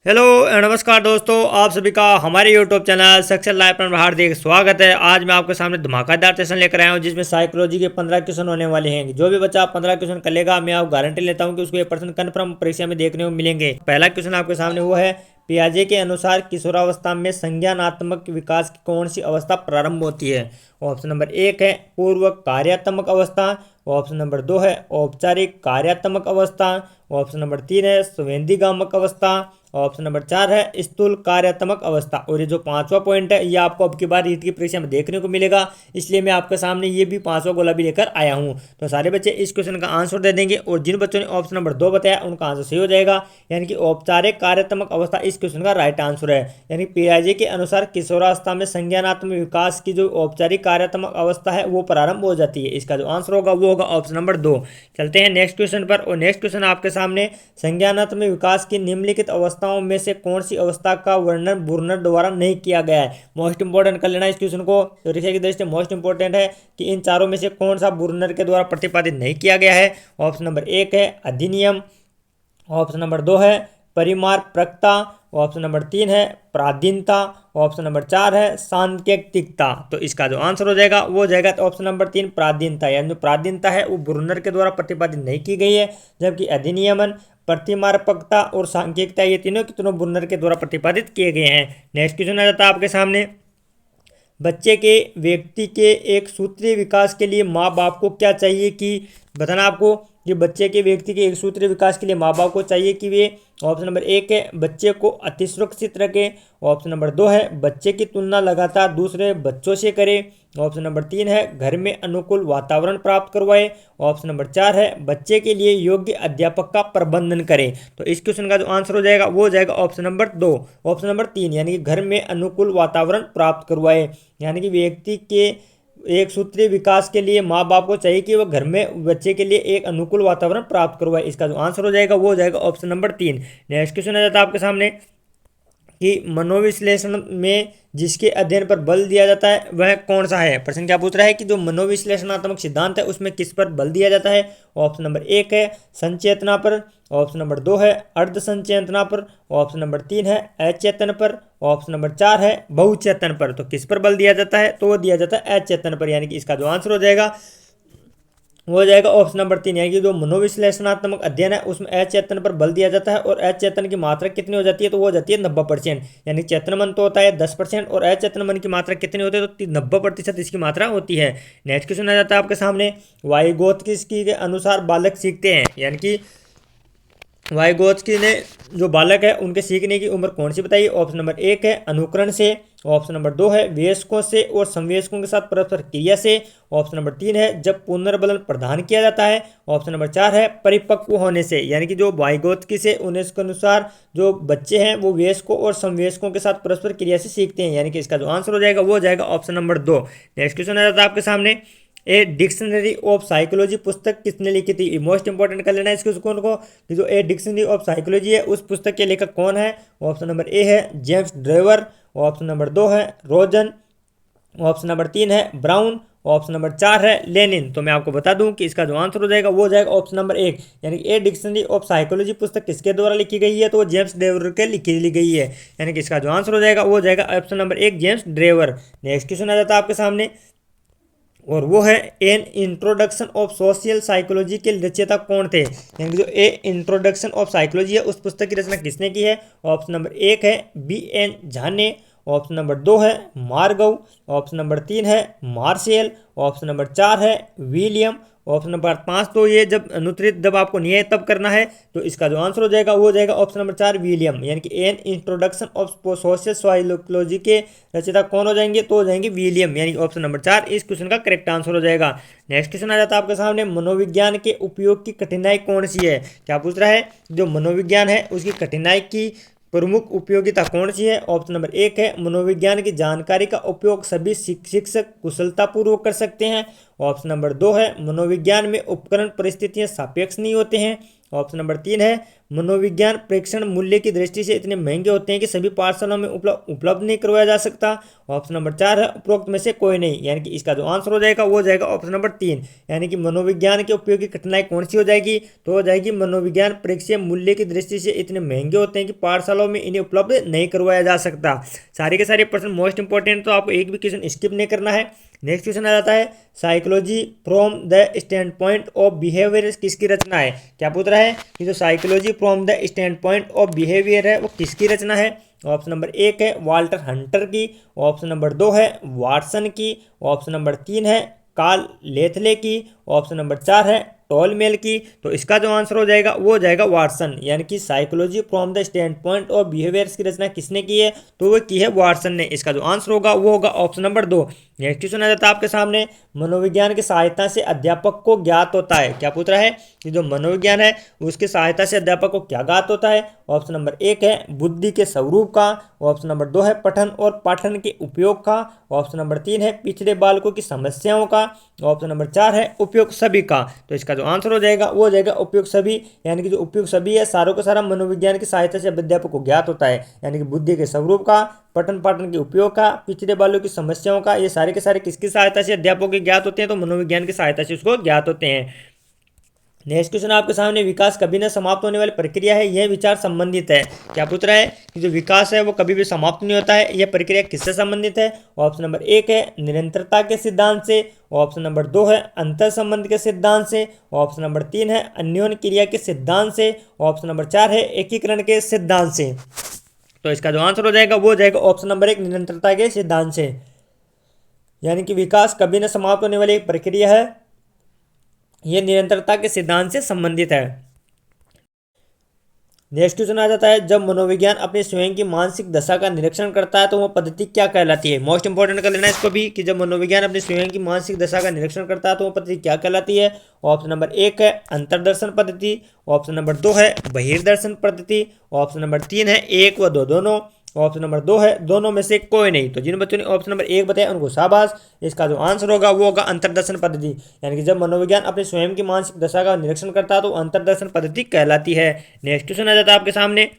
Hello नमस्कार दोस्तों, आप सभी का हमारे यूट्यूब चैनल सक्सेस लाइफ पर हार्दिक स्वागत है। आज मैं आपके सामने धमाकेदार सेशन लेकर आया हूं जिसमें साइकोलॉजी के 15 क्वेश्चन होने वाले हैं। जो भी बच्चा 15 क्वेश्चन कर लेगा, मैं आपको गारंटी लेता हूं कि उसको 1% कन्फर्म परीक्षा में देखने को मिलेंगे। पहला क्वेश्चन आपके सामने वो है, पियाजे के अनुसार किशोरावस्था में संज्ञानात्मक विकास की कौन सी अवस्था प्रारंभ होती है। ऑप्शन नंबर 1 है पूर्व कार्यात्मक अवस्था। ऑप्शन नंबर 2 है औपचारिक कार्यात्मक अवस्था। ऑप्शन नंबर 3 है संवेदीगामक अवस्था। ऑप्शन नंबर 4 है स्थूल कार्यात्मक अवस्था। और ये जो पांचवा पॉइंट है, ये आपको अब की बार रीट की परीक्षा में देखने को मिलेगा, इसलिए मैं आपके सामने ये भी पांचवा गोला भी लेकर आया हूँ। तो सारे बच्चे इस क्वेश्चन का आंसर दे देंगे और जिन बच्चों ने ऑप्शन नंबर 2 बताया उनका आंसर सही हो जाएगा। यानी कि औपचारिक कार्यात्मक अवस्था इस क्वेश्चन का राइट आंसर है। यानी पीआईजे के अनुसार किशोरावस्था में संज्ञानात्मक विकास की जो औपचारिक कार्यात्मक अवस्था है वो प्रारंभ हो जाती है। इसका जो आंसर होगा वो होगा ऑप्शन नंबर 2। चलते हैं नेक्स्ट क्वेश्चन पर। और नेक्स्ट क्वेश्चन आपके सामने, संज्ञानात्मक विकास की निम्नलिखित अवस्थाओं में से कौन सी अवस्था का वर्णन बुर्नर द्वारा नहीं किया गया है। मोस्ट इंपोर्टेंट कर लेना इस क्वेश्चन को, परीक्षा की दृष्टि से मोस्ट इंपोर्टेंट है कि इन चारों में से कौन सा बुर्नर के द्वारा प्रतिपादित नहीं किया गया है। ऑप्शन नंबर 1 है अधिनियम। ऑप्शन नंबर 2 है परिमार्पकता। ऑप्शन नंबर 3 है प्राधीनता। ऑप्शन नंबर 4 है सांकेतिकता। तो इसका जो आंसर हो जाएगा वो हो जाएगा ऑप्शन नंबर 3 प्राधीनता। यानी जो प्राधीनता है वो ब्रुनर के द्वारा प्रतिपादित नहीं की गई है, जबकि अधिनियमन, प्रतिमार्पकता और सांकेतिकता ये तीनों के तीनों ब्रुनर के द्वारा प्रतिपादित किए गए हैं। नेक्स्ट क्वेश्चन आ जाता है आपके सामने, बच्चे के व्यक्ति के एक सूत्रीय विकास के लिए माँ बाप को क्या चाहिए कि बताना आपको कि बच्चे के व्यक्ति के एक सूत्रीय विकास के लिए माँ बाप को चाहिए कि वे, ऑप्शन नंबर 1 है बच्चे को अति सुरक्षित रखे। ऑप्शन नंबर 2 है बच्चे की तुलना लगातार दूसरे बच्चों से करे। ऑप्शन नंबर 3 है घर में अनुकूल वातावरण प्राप्त करवाए। ऑप्शन नंबर 4 है बच्चे के लिए योग्य अध्यापक का प्रबंधन करे। तो इस क्वेश्चन का जो आंसर हो जाएगा वो हो जाएगा ऑप्शन नंबर 2, ऑप्शन नंबर 3, यानी कि घर में अनुकूल वातावरण प्राप्त करवाए। यानी कि व्यक्ति के एक सूत्रीय विकास के लिए माँ बाप को चाहिए कि वह घर में बच्चे के लिए एक अनुकूल वातावरण प्राप्त करवाए। इसका जो आंसर हो जाएगा वो हो जाएगा ऑप्शन नंबर 3। नेक्स्ट क्वेश्चन आ जाता है आपके सामने कि मनोविश्लेषण में जिसके अध्ययन पर बल दिया जाता है वह कौन सा है। प्रश्न क्या पूछ रहा है कि जो मनोविश्लेषणात्मक सिद्धांत है उसमें किस पर बल दिया जाता है। ऑप्शन नंबर 1 है संचेतना पर। ऑप्शन नंबर 2 है अर्ध संचेतना पर। ऑप्शन नंबर 3 है अचेतन पर। ऑप्शन नंबर 4 है बहुचेतन पर। तो किस पर बल दिया जाता है, तो वो दिया जाता है अचेतन पर। यानी कि इसका जो आंसर हो जाएगा वो हो जाएगा ऑप्शन नंबर 3। यानी कि जो मनोविश्लेषणात्मक अध्ययन है उसमें अचेतन पर बल दिया जाता है। और अचेतन की मात्रा कितनी हो जाती है, तो वो हो जाती है 90%। यानी चेतन मन तो होता है 10% और अचेतन मन की मात्रा कितनी होती है, तो 90% इसकी मात्रा होती है। नेक्स्ट क्वेश्चन आ जाता है आपके सामने, वाइगोत्स्की के अनुसार बालक सीखते हैं, यानी कि वाइगोत्स्की ने जो बालक है उनके सीखने की उम्र कौन सी बताई। ऑप्शन नंबर 1 है अनुकरण से। ऑप्शन नंबर 2 है वयस्कों से और संवयस्कों के साथ परस्पर क्रिया से। ऑप्शन नंबर 3 है जब पुनर्बलन प्रदान किया जाता है। ऑप्शन नंबर 4 है परिपक्व होने से। यानी कि जो वाइगोत्स्की से उनके अनुसार जो बच्चे हैं वो वयस्कों और समवयस्कों के साथ परस्पर क्रिया से सीखते हैं। यानी कि इसका जो आंसर हो जाएगा वो हो जाएगा ऑप्शन नंबर 2। नेक्स्ट क्वेश्चन आ जाता है आपके सामने, ए डिक्शनरी ऑफ साइकोलॉजी पुस्तक किसने लिखी थी। मोस्ट इंपॉर्टेंट कर लेना इसको को कि जो ए डिक्शनरी ऑफ साइकोलॉजी है उस पुस्तक के लेखक कौन है। ऑप्शन नंबर ए है जेम्स ड्रेवर। ऑप्शन नंबर 2 है रोजन। ऑप्शन नंबर 3 है ब्राउन। ऑप्शन नंबर 4 है लेनिन। तो मैं आपको बता दूं कि इसका जो आंसर हो जाएगा वो हो जाएगा ऑप्शन नंबर 1। यानी कि ए डिक्शनरी ऑफ साइकोलॉजी पुस्तक किसके द्वारा लिखी गई है, तो वो जेम्स ड्रेवर के लिखी गई है। यानी कि इसका जो आंसर हो जाएगा वो हो जाएगा option number 1 James Drever. Next question आ जाता है आपके सामने और वो है an introduction of social psychology के रचयिता कौन थे। यानी कि जो ए इंट्रोडक्शन ऑफ साइकोलॉजी है उस पुस्तक की रचना किसने की है। ऑप्शन नंबर 1 है बी.एन. झा ने। ऑप्शन नंबर 2 है मार्गव। ऑप्शन नंबर 3 है मार्शल। ऑप्शन नंबर 4 है विलियम। ऑप्शन नंबर 5 तो ये जब अनुत्तरित जब आपको नहीं है तब करना है, तो इसका जो आंसर हो जाएगा वो हो जाएगा ऑप्शन नंबर 4 विलियम। यानी कि N introduction of social psychology के रचयिता कौन हो जाएंगे, तो हो जाएंगे विलियम। यानी ऑप्शन नंबर 4 इस क्वेश्चन का करेक्ट आंसर हो जाएगा। नेक्स्ट क्वेश्चन आ जाता है आपके सामने, मनोविज्ञान के उपयोग की कठिनाई कौन सी है। क्या पूछ रहा है, जो मनोविज्ञान है उसकी कठिनाई की प्रमुख उपयोगिता कौन सी है। ऑप्शन नंबर 1 है मनोविज्ञान की जानकारी का उपयोग सभी शिक्षक कुशलतापूर्वक कर सकते हैं। ऑप्शन नंबर 2 है मनोविज्ञान में उपकरण परिस्थितियां सापेक्ष नहीं होते हैं। ऑप्शन नंबर 3 है मनोविज्ञान प्रेक्षण मूल्य की दृष्टि से इतने महंगे होते हैं कि सभी पाठशालाओं में उपलब्ध नहीं करवाया जा सकता। ऑप्शन नंबर 4 है उपरोक्त में से कोई नहीं, यानी कि इसका जो आंसर हो जाएगा वो हो जाएगा ऑप्शन नंबर 3, यानी कि मनोविज्ञान के उपयोग की कठिनाई कौन सी हो जाएगी, तो हो जाएगी मनोविज्ञान प्रेक्षण मूल्य की दृष्टि से इतने महंगे होते हैं कि पाठशालाओं में इन्हें उपलब्ध नहीं करवाया जा सकता। सारे के सारे प्रश्न मोस्ट इंपॉर्टेंट, तो आपको एक भी क्वेश्चन स्किप नहीं करना है। नेक्स्ट क्वेश्चन आ जाता है psychology from the stand point of behaviour किसकी रचना है। क्या पूछ रहा है कि जो psychology from the stand point of behaviour है वो किसकी रचना है। ऑप्शन नंबर 1 है वाल्टर हंटर की, ऑप्शन नंबर 2 है वाटसन की, ऑप्शन नंबर 3 है कार्ल लेथले की, ऑप्शन नंबर 4 है टॉलमेल की। तो इसका जो आंसर हो जाएगा वो हो जाएगा वाटसन, यानी कि psychology from the stand point of behaviours की रचना किसने की है, तो वो की है वाटसन ने। इसका जो आंसर होगा वो होगा ऑप्शन नंबर 2। नेक्स्ट क्वेश्चन आ जाता है आपके सामने मनोविज्ञान की सहायता से अध्यापक को ज्ञात होता है। क्या पूछ रहा है कि जो मनोविज्ञान है उसकी सहायता से अध्यापक को क्या ज्ञात होता है। ऑप्शन नंबर 1 है बुद्धि के स्वरूप का, ऑप्शन नंबर 2 है पठन और पाठन के उपयोग का, ऑप्शन नंबर 3 है पिछड़े बालकों की समस्याओं का, ऑप्शन नंबर 4 है उपयोग सभी का। तो इसका जो आंसर हो जाएगा वो हो जाएगा उपयोग सभी, यानी कि जो उपयोग सभी है सारों का सारा मनोविज्ञान की सहायता से अध्यापक को ज्ञात होता है, यानी कि बुद्धि के स्वरूप का, पठन पाठन के उपयोग का, पिछड़े बालों की समस्याओं का, ये सारे के सारे किसकी सहायता से अध्यापकों के ज्ञात होते हैं, तो मनोविज्ञान की सहायता से उसको ज्ञात होते हैं। नेक्स्ट क्वेश्चन आपके सामने विकास कभी न समाप्त होने वाली प्रक्रिया है, यह विचार संबंधित है। क्या पूछ रहा है कि जो विकास है वो कभी भी समाप्त नहीं होता है, यह प्रक्रिया किससे संबंधित है। ऑप्शन नंबर 1 है निरंतरता के सिद्धांत से, ऑप्शन नंबर 2 है अंतर संबंध के सिद्धांत से, ऑप्शन नंबर 3 है अन्योन्य क्रिया के सिद्धांत से, ऑप्शन नंबर 4 है एकीकरण के सिद्धांत से। तो इसका जो आंसर हो जाएगा वो हो जाएगा ऑप्शन नंबर 1 निरंतरता के सिद्धांत से, यानी कि विकास कभी न समाप्त होने वाली एक प्रक्रिया है, यह निरंतरता के सिद्धांत से संबंधित है। नेक्स्ट क्वेश्चन आ जाता है जब मनोविज्ञान अपने स्वयं की मानसिक दशा का निरीक्षण करता है तो वह पद्धति क्या कहलाती है। मोस्ट इंपॉर्टेंट कर लेना है इसको भी कि जब मनोविज्ञान अपने स्वयं की मानसिक दशा का निरीक्षण करता है तो वह पद्धति क्या कहलाती है। ऑप्शन नंबर 1 है अंतर्दर्शन पद्धति, ऑप्शन नंबर 2 है बहिर्दर्शन पद्धति, ऑप्शन नंबर 3 है 1 व 2 दोनों, ऑप्शन नंबर 2 है दोनों में से कोई नहीं। तो जिन बच्चों ने ऑप्शन नंबर 1 बताया उनको शाबाश। इसका जो आंसर होगा वो होगा अंतर्दर्शन पद्धति, यानी कि जब मनोविज्ञान अपने स्वयं की मानसिक दशा का निरीक्षण करता है तो अंतर्दर्शन पद्धति कहलाती है। नेक्स्ट क्वेश्चन आ जाता है आपके सामने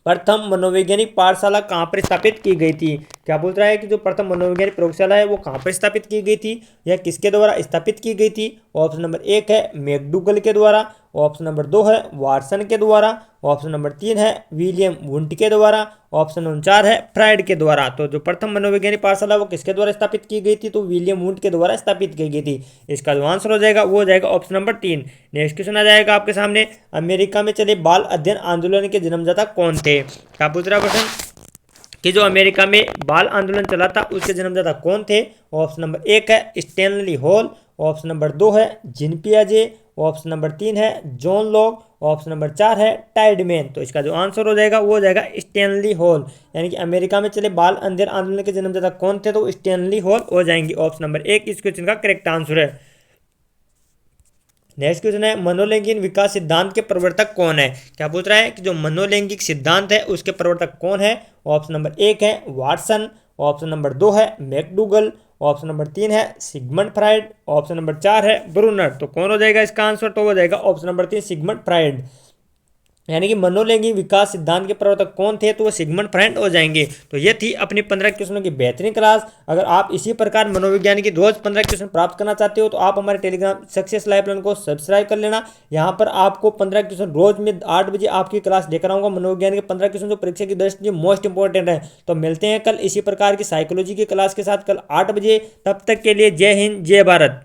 प्रथम मनोवैज्ञानिक पाठशाला कहाँ पर स्थापित की गई थी। क्या बोल रहा है कि जो प्रथम मनोवैज्ञानिक प्रयोगशाला है वो कहाँ पर स्थापित की गई थी या किसके द्वारा स्थापित की गई थी। ऑप्शन नंबर 1 है मैकडूगल के द्वारा, ऑप्शन नंबर 2 है वाटसन के द्वारा, ऑप्शन नंबर 3 है विलियम वुंट के द्वारा, ऑप्शन नंबर 4 है फ्राइड के द्वारा। तो जो प्रथम मनोवैज्ञानिक पाठशाला वो किसके द्वारा स्थापित की गई थी, तो विलियम वुंट के द्वारा स्थापित की गई थी। इसका जो आंसर हो जाएगा वो हो जाएगा ऑप्शन नंबर 3। नेक्स्ट क्वेश्चन आ जाएगा आपके सामने अमेरिका में चले बाल अध्ययन आंदोलन के जन्मदाता कौन थे। क्या पूछ रहा क्वेश्चन कि जो अमेरिका में बाल आंदोलन चला था उसके जन्मदाता कौन थे। ऑप्शन नंबर 1 है स्टैनली हॉल, ऑप्शन नंबर 2 है जीन पियाजे, ऑप्शन नंबर 3 है जॉन लॉक, ऑप्शन नंबर 4 है टाइडमैन। तो इसका जो आंसर हो जाएगा वो हो जाएगा स्टैनली हॉल, यानी कि अमेरिका में चले बाल अध्ययन आंदोलन के जन्मदाता कौन थे, तो स्टैनली हॉल हो जाएंगे। ऑप्शन नंबर 1 इस क्वेश्चन का करेक्ट आंसर है। नेक्स्ट क्वेश्चन है मनोलैंगिक विकास सिद्धांत के प्रवर्तक कौन है। क्या पूछ रहा है कि जो मनोलैंगिक सिद्धांत है उसके प्रवर्तक कौन है। ऑप्शन नंबर 1 है वाटसन, ऑप्शन नंबर 2 है मैकडूगल, ऑप्शन नंबर 3 है सिगमंड फ्राइड, ऑप्शन नंबर 4 है ब्रूनर। तो कौन हो जाएगा इसका आंसर, तो हो जाएगा ऑप्शन नंबर 3 सिगमंड फ्राइड, यानी कि मनोलैंगिक विकास सिद्धांत के प्रवर्तक कौन थे, तो वो सिगमंड फ्राइड हो जाएंगे। तो ये थी अपनी 15 क्वेश्चनों की बेहतरीन क्लास। अगर आप इसी प्रकार मनोविज्ञान की रोज 15 क्वेश्चन प्राप्त करना चाहते हो तो आप हमारे टेलीग्राम सक्सेस लाइफ को सब्सक्राइब कर लेना। यहाँ पर आपको 15 क्वेश्चन रोज में 8 बजे आपकी क्लास लेकर आऊँगा। मनोविज्ञान के 15 क्वेश्चन जो परीक्षा की दृष्टि मोस्ट इंपॉर्टेंट है। तो मिलते हैं कल इसी प्रकार की साइकोलॉजी की क्लास के साथ कल 8 बजे। तब तक के लिए जय हिंद जय भारत।